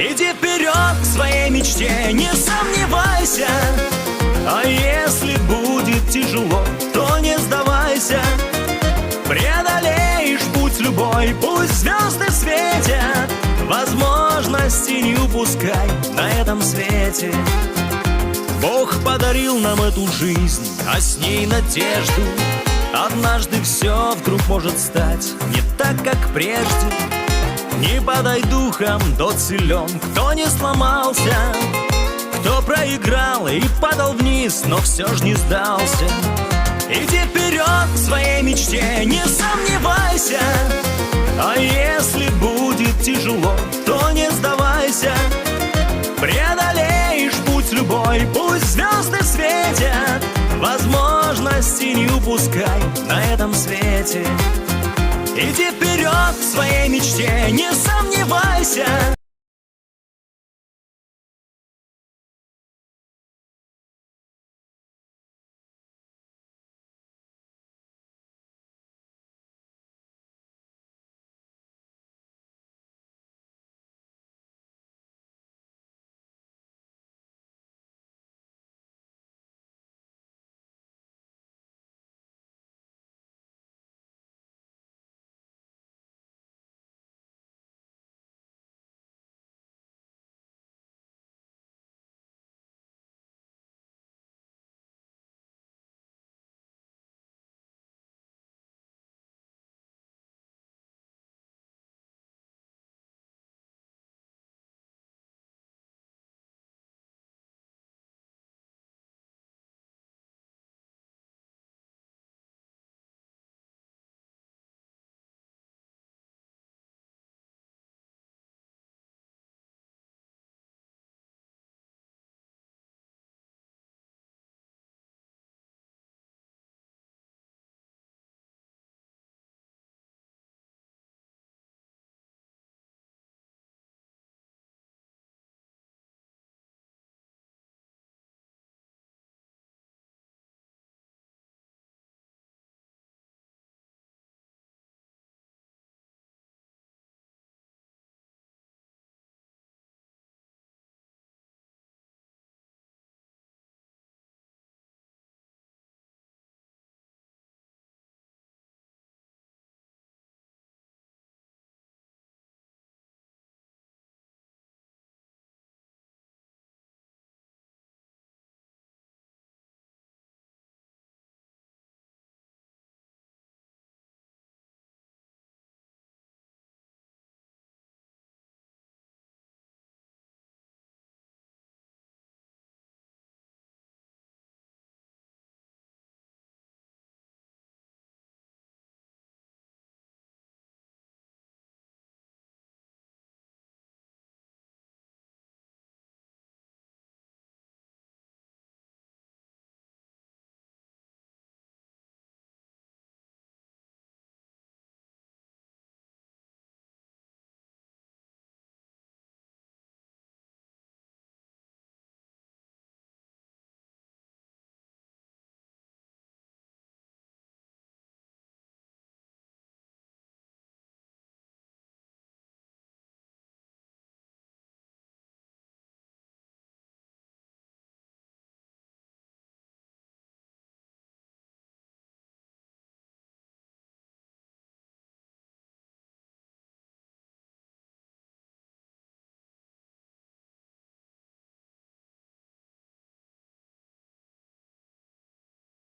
Иди вперед к своей мечте, не сомневайся. А если будет тяжело, то не сдавайся. Преодолеешь путь любой, пусть звезды светят. Возможности не упускай на этом свете. Бог подарил нам эту жизнь, а с ней надежду. Однажды все вдруг может стать не так, как прежде. Не подай духом, тот силен, кто не сломался, кто проиграл и падал вниз, но все ж не сдался. Иди вперед к своей мечте, не сомневайся. А если будет тяжело, то не сдавайся. Преодолеешь путь любой, пусть звезды светят. Возможности не упускай на этом свете. Иди вперед к своей мечте, не сомневайся.